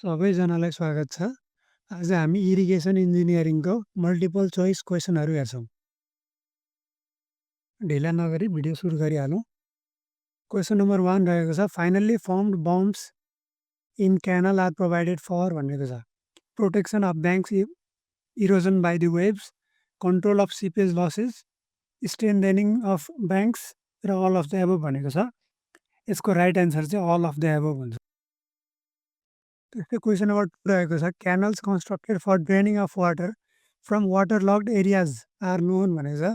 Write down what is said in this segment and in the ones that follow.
सबैजनालाई स्वागत छ। आज हामी इरिगेसन इन्जिनियरिङको मल्टिपल चोइस क्वेसनहरू हेर्छौँ। ढिला नगरी भिडियो सुरु गरिहालौँ। क्वेसन नम्बर 1 रहेको छ, finally formed berms in canal are provided for भनेको छ। Protection of banks erosion by the waves, control of seepage losses, strengthening of banks र अल अफ द एबभ भनेको छ। यसको राइट एन्सर चाहिँ अल अफ द एबभ हुन्छ। त्यस्तै question number 2 रहेको छ, canals constructed for draining of water from water logged areas are known भनेको छ।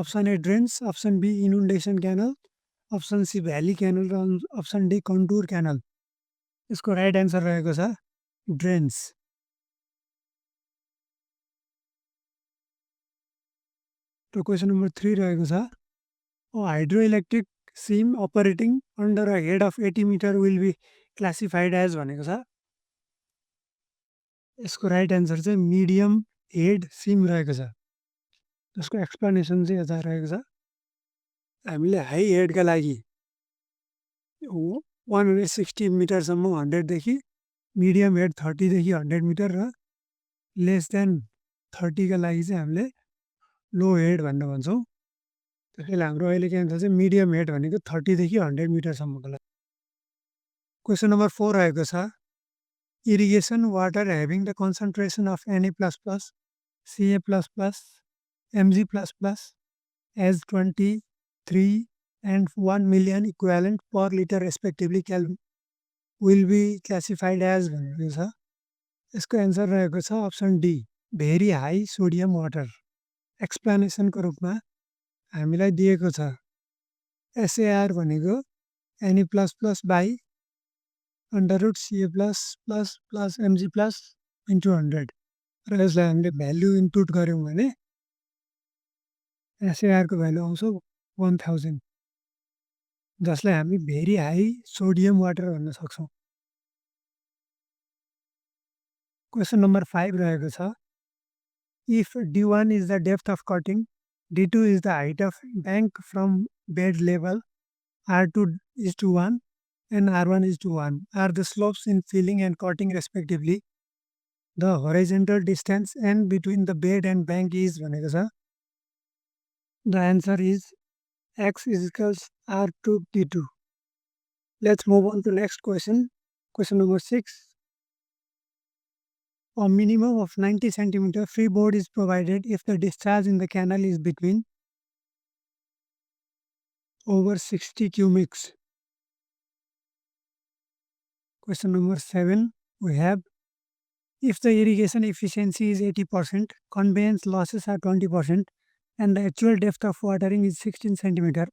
Option A drains, option B inundation canal, option C valley canal र अप्सन डी कन्टुर क्यानल। यसको right answer रहेको छ drains. र question number 3 रहेको छ, hydro electric scheme operating under a head of 80 metre will be classified as भनेको छ। यसको राइट एन्सर चाहिँ मिडियम हेड सिम रहेको छ। जसको एक्सप्लेनेसन चाहिँ यता रहेको छ। हामीले हाई हेडका लागि 160 मिटरसम्म 100देखि, मिडियम हेड 30देखि 100 मिटर र लेस देन 30का लागि चाहिँ हामीले लो हेड भनेर भन्छौँ। त्यसैले हाम्रो अहिलेको एन्सर चाहिँ मिडियम हेड भनेको 30देखि 100 मिटरसम्मको लागि। क्वेसन नम्बर 4 रहेको छ, irrigation water having the concentration of Na++, Ca++, Mg++ as 23 and 1 million equivalent per liter respectively will be classified as भनेको छ। यसको एन्सर रहेको छ option D, very high sodium water. एक्सप्लेनेसनको रूपमा हामीलाई दिएको छ एसएआर भनेको Na++ by under Ca++ Mg+ into 100 र यसलाई हामीले भ्याल्यु इनपुट गऱ्यौँ भने एसएआरको भ्यालु आउँछ 1000, जसलाई हामी भेरी हाई सोडियम वाटर भन्न सक्छौँ। क्वेसन नम्बर 5 रहेको छ, if D1 is the depth of cutting, D2 is the height of bank from bed level, R2 is to 1 and R1 is to 1 are the slopes in filling and cutting respectively. The horizontal distance n between the bed and bank is भनेको छ। The answer is x is equals R2 D2. Let's move on to next question. Question number 6. A minimum of 90 cm freeboard is provided if the discharge in the canal is between over 60 cubics. Question number 7, we have, if the irrigation efficiency is 80%, conveyance losses are 20%, and the actual depth of watering is 16 cm,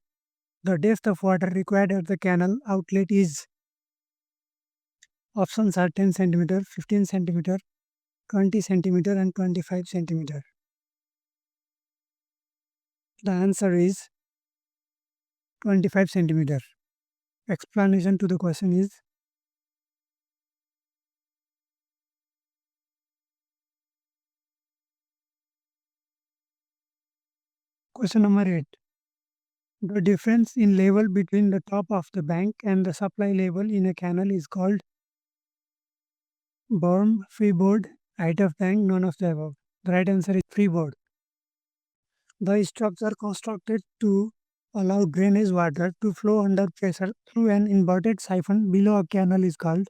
the depth of water required at the canal outlet is, options are 10 cm, 15 cm, 20 cm and 25 cm. The answer is 25 cm. Explanation to the question is, question number 8. The difference in level between the top of the bank and the supply level in a canal is called berm, freeboard, height of bank, none of the above. The right answer is freeboard. The structure constructed to allow drainage water to flow under pressure through an inverted siphon below a canal is called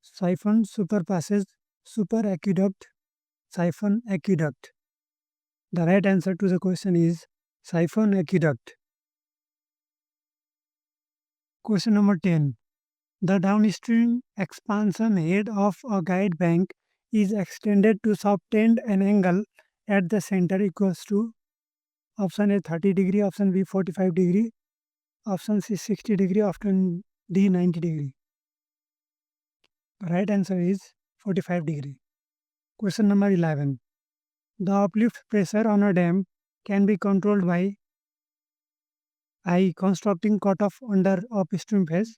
siphon, superpassage, super aqueduct, siphon aqueduct. The right answer to the question is siphon aqueduct. Question number 10. The downstream expansion head of a guide bank is extended to subtend an angle at the center equals to, option A 30 degree, option B 45 degree, option C 60 degree, option D 90 degree. Right answer is 45 degree. Question number 11. The uplift pressure on a dam can be controlled by I. Constructing cutoff under upstream phase,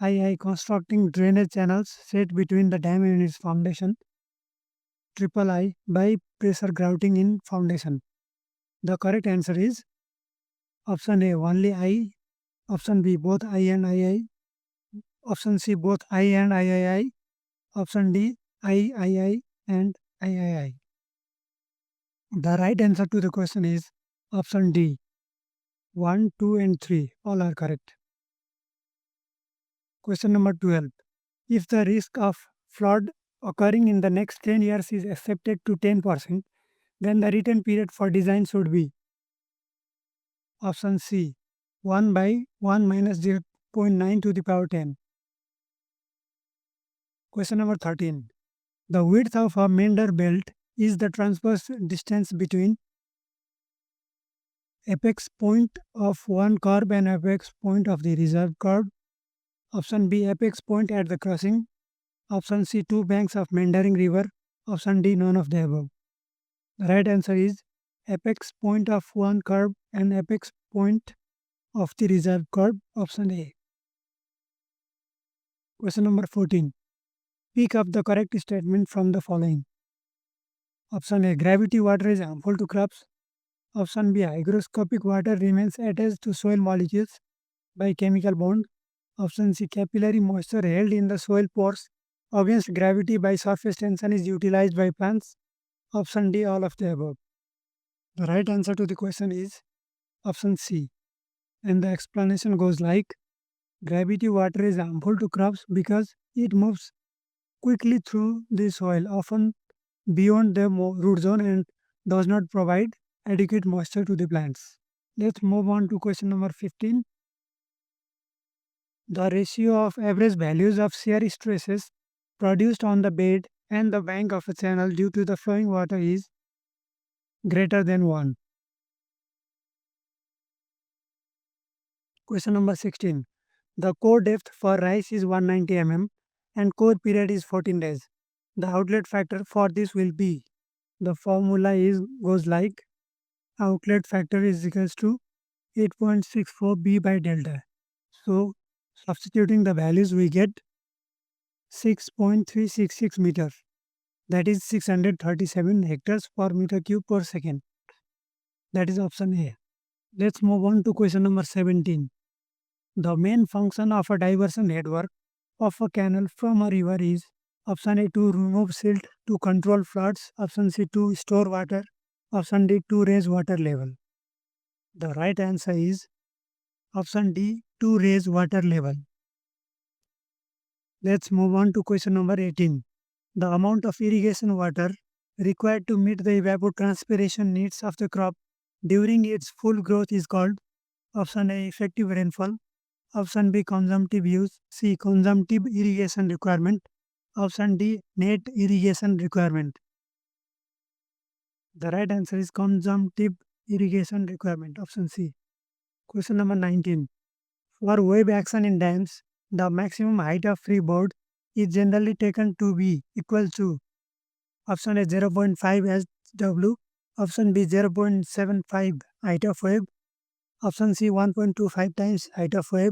I. Constructing drainage channels set between the dam and its foundation, I. By pressure grouting in foundation. The correct answer is option A only I, option B both I and II, option C both I and III, Option D, III and III. The right answer to the question is option D. 1, 2 and 3 all are correct. Question number 12. If the risk of flood occurring in the next 10 years is accepted to 10%, then the return period for design should be option C, 1 by 1 minus 0.9 to the power 10. Question number 13. The width of a Mender belt is the transverse distance between apex point of one curve and apex point of the reserve curve. Option B, apex point at the crossing. Option C, two banks of meandering river. Option D, none of the above. The right answer is apex point of one curve and apex point of the reserve curve. Option A. Question number 14. Pick up the correct statement from the following. Option A, gravity water is harmful to crops. Option B, hygroscopic water remains attached to soil molecules by chemical bond. Option C, capillary moisture held in the soil pores against gravity by surface tension is utilized by plants. Option D, all of the above. The right answer to the question is option C. And the explanation goes like, gravity water is harmful to crops because it moves quickly through the soil, often beyond the root zone, and does not provide adequate moisture to the plants. Let's move on to question number 15. The ratio of average values of shear stresses produced on the bed and the bank of a channel due to the flowing water is greater than 1. Question number 16. The core depth for rice is 190 mm and core period is 14 days. The outlet factor for this will be, the formula is goes like, outlet factor is equals to 8.64 B by delta. So substituting the values we get 6.366 meters, that is 637 hectares per meter cube per second. That is option A. Let's move on to question number 17. The main function of a diversion network of a canal from a river is option A, to remove silt to control floods. Option C, to store water. Option D, to raise water level. The right answer is option D, to raise water level. Let's move on to question number 18. The amount of irrigation water required to meet the evapotranspiration needs of the crop during its full growth is called option A, effective rainfall. Option B, consumptive use. C, consumptive irrigation requirement. Option D, net irrigation requirement. The right answer is consumptive irrigation requirement. Option C. Question number 19. For wave action in dams, the maximum height of freeboard is generally taken to be equal to option A, 0.5 SW. Option B, 0.75 height of wave. Option C, 1.25 times height of wave.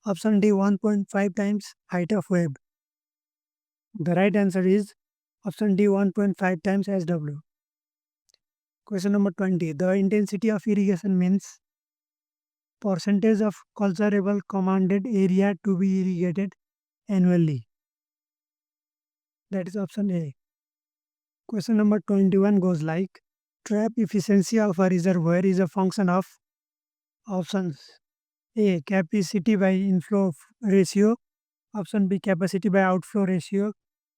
Option D, 1.5 times height of wave. The right answer is option D, 1.5 times SW. Question number 20. The intensity of irrigation means percentage of cultivable commanded area to be irrigated annually. That is option A. Question number 21 goes like, trap efficiency of a reservoir is a function of options A, capacity by inflow ratio. Option B, capacity by outflow ratio.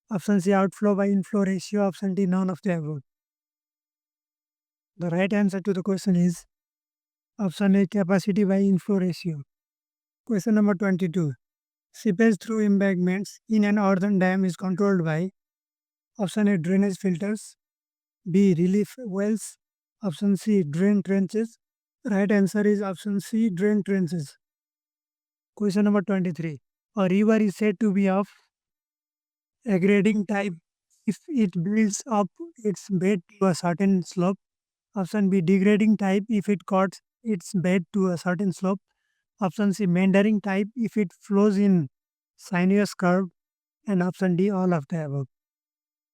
Option C, outflow by inflow ratio. Option D, none of the above. The right answer to the question is option A, capacity by inflow ratio. Question number 22. Seepage through embankments in an earthen dam is controlled by option A, drainage filters. B, relief wells. Option C, drain trenches. Right answer is option C, drain trenches. Question number 23. A river is said to be of aggrading type if it builds up its bed to a certain slope. Option B, degrading type if it cuts its bed to a certain slope. Option C, meandering type if it flows in sinuous curve. And option D, all of the above.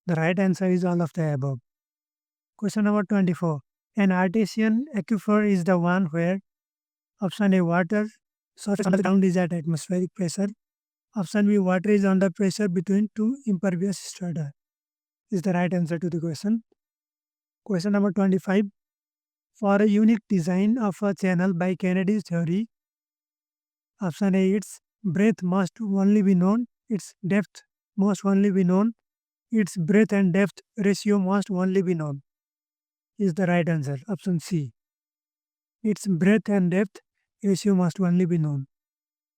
The right answer is all of the above. Question number 24. An artesian aquifer is the one where option A, water surface on the ground is at atmospheric pressure. Option B, water is under pressure between two impervious strata is the right answer to the question. Question number 25. For a unique design of a channel by Kennedy's theory, option A, its breadth must only be known, its depth must only be known, its breadth and depth ratio must only be known is the right answer. Option C. Its breadth and depth ratio must only be known.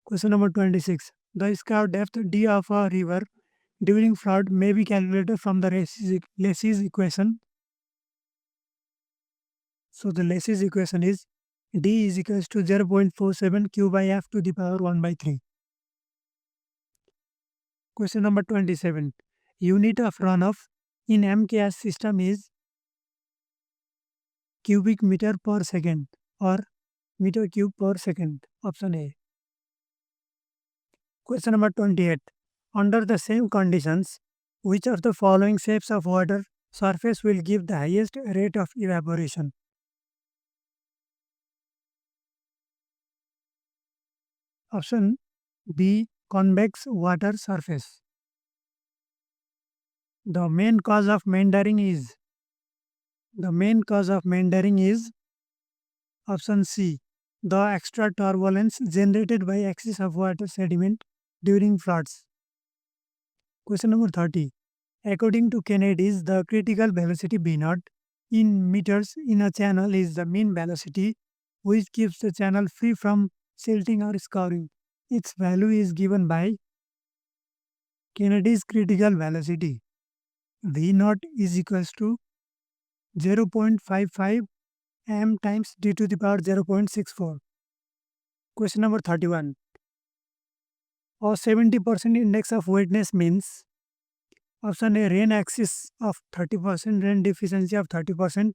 Question number 26. The scar depth D of a river during flood may be calculated from the Lacy's equation. So the Lacy's equation is D is equals to 0.47 Q by F to the power 1 by 3. Question number 27. Unit of runoff in MKS system is cubic meter per second or meter cube per second. Option A. Question number 28. Under the same conditions, which of the following shapes of water surface will give the highest rate of evaporation? Option B. Convex water surface. The main cause of meandering is option C. The extra turbulence generated by excess of water sediment during floods. Question number 30. According to Kennedy's, the critical velocity B naught in meters in a channel is the mean velocity which keeps the channel free from silting or scouring. Its value is given by Kennedy's critical velocity. V naught is equals to 0.55 m times d to the power 0.64. Question number 31. A 70% index of wetness means option A, rain axis of 30%, rain deficiency of 30%.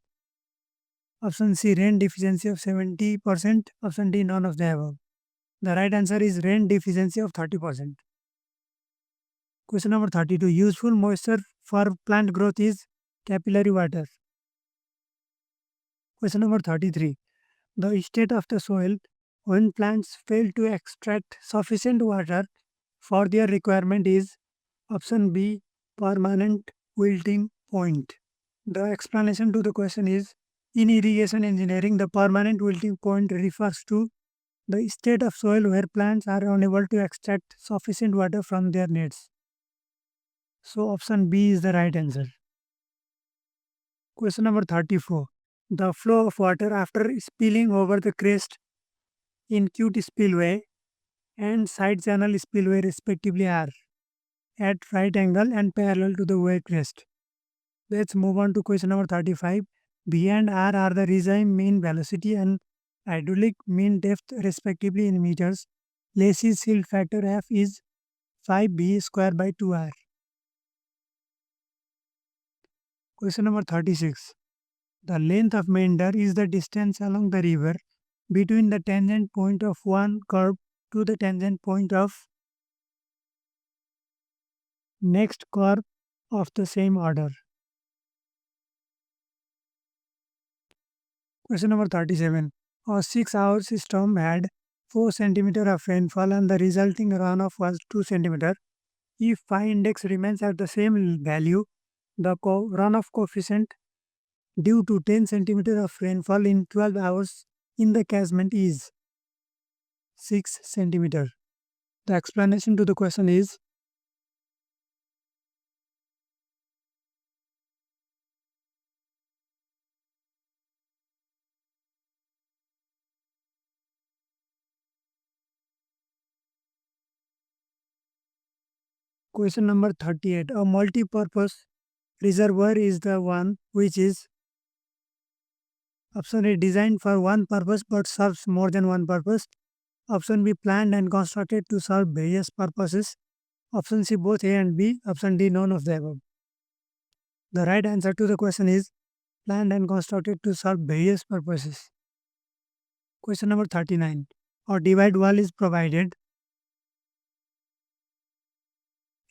Option C, rain deficiency of 70%. Option D, none of the above. The right answer is rain deficiency of 30%. Question number 32. Useful moisture for plant growth is capillary water. Question number 33. The state of the soil when plants fail to extract sufficient water for their requirement is option B, permanent wilting point. The explanation to the question is in irrigation engineering, the permanent wilting point refers to the state of soil where plants are unable to extract sufficient water from their needs. So option B is the right answer. Question number 34. The flow of water after spilling over the crest in Cute spillway and side channel spillway respectively are at right angle and parallel to the wave crest. Let's move on to question number 35. B and R are the regime mean velocity and hydraulic mean depth respectively in meters. Lacy's silt factor F is 5B square by 2R. Question number 36. The length of meander is the distance along the river between the tangent point of one curve to the tangent point of next curve of the same order. Question number 37. A 6-hour system had 4 cm of rainfall and the resulting runoff was 2 cm. If phi index remains at the same value, the runoff coefficient due to 10 cm of rainfall in 12 hours in the catchment is 6 cm. The explanation to the question is question number 38. A multi-purpose reservoir is the one which is option A, designed for one purpose but serves more than one purpose. Option B, planned and constructed to serve various purposes. Option C, both A and B. Option D, none of the above. The right answer to the question is planned and constructed to serve various purposes. Question number 39. A divide wall is provided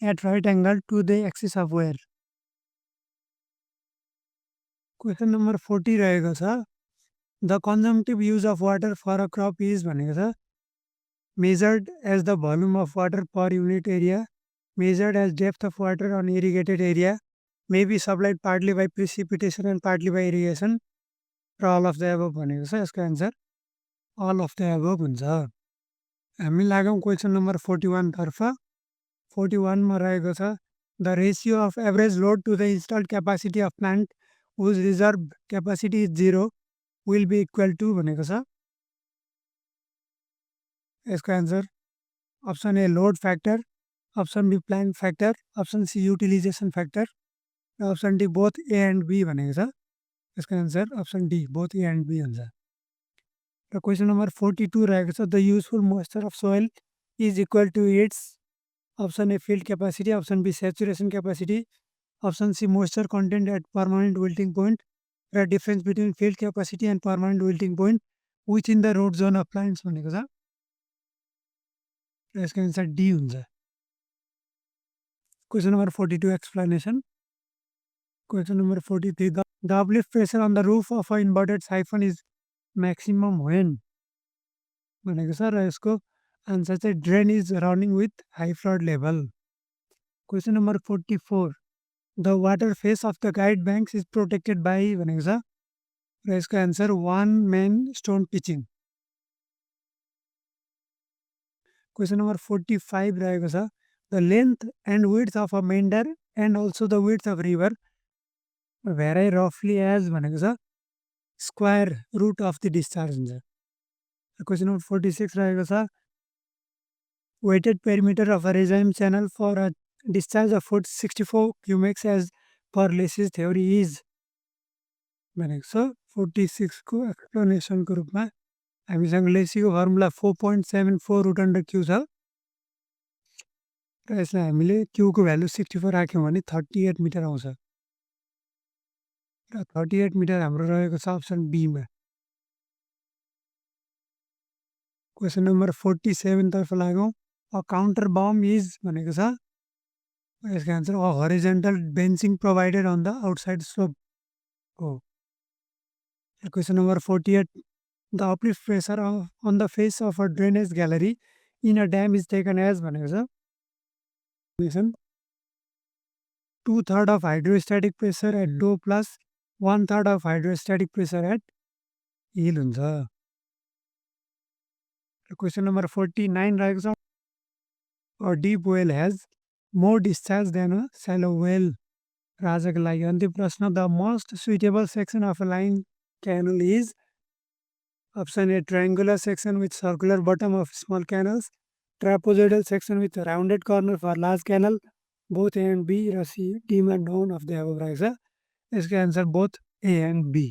at right angle to the axis of wear. Question number 40 रहेगा छ. The consumptive use of water for a crop is भनेको छ measured as the volume of water per unit area, measured as depth of water on irrigated area, may be supplied partly by precipitation and partly by irrigation, raw all of the above भनेको छ। यसको answer all of the above हुन्छ। हामी लागौँ question number 41 तर्फ। 41 मा रहेको छ the ratio of average load to the installed capacity of plant whose reserve capacity is 0 will be equal to भनेको छ। यसको answer option A load factor, option B plant factor, option C utilisation factor र option D both A and B भनेको छ। यसको answer option D both A and B हुन्छ। र question number 42 रहेको छ the useful moisture of soil is equal to its option A field capacity, option B saturation capacity, option C moisture content at permanent wilting point र difference between field capacity and permanent wilting point which in the root zone of plants भनेको छ। र यसको answer D हुन्छ। Question number 42 explanation. Question number 43 the uplift pressure on the roof of a inverted siphon is maximum when भनेको छ। र यसको answer चाहिँ drain is running with high flood level. Question number 44 the water face of the guide banks is protected by भनेको छ। र यसको answer one man stone pitching. Question number 45 रहेको छ the length and width of a meander and also the width of river vary रफली as भनेको छ square root of the discharge हुन्छ। क्वेसन नम्बर 46 रहेको छ wetted perimeter of a regime channel for a discharge of फुट 64 cumecs as per Lacey's theory is भनेको छ। 46 को एक्सप्लेनेसनको रूपमा हामीसँग लेसीको फर्मुला 4.74 रुट अन्डर क्यू छ। र यसलाई हामीले क्यूको भ्यालु 64 राख्यौँ भने 38 मिटर आउँछ। र 38 मिटर हाम्रो रहेको छ अप्सन बीमा। क्वेसन नम्बर 47 तर्फ लागौँ। अ काउन्टर बम इज भनेको छ। यसको answer a horizontal benching provided on the outside slope हो। Question number 48 the uplift pressure on the face of a drainage gallery in a dam is taken as भनेको छ। 2/3 of hydrostatic pressure at low plus 1/3 of hydrostatic pressure at hill हुन्छ। Question number 49 रहेको छ a deep well has more discharge than a shallow well. र आजको लागि अन्तिम प्रश्न the most suitable section of a line canal is option A triangular section with circular bottom of small canals, trapezoidal section with rounded corner for large canal, both A and B र C डीमा none of the above रहेको छ। यसको answer both A and B.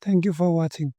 Thank you for watching.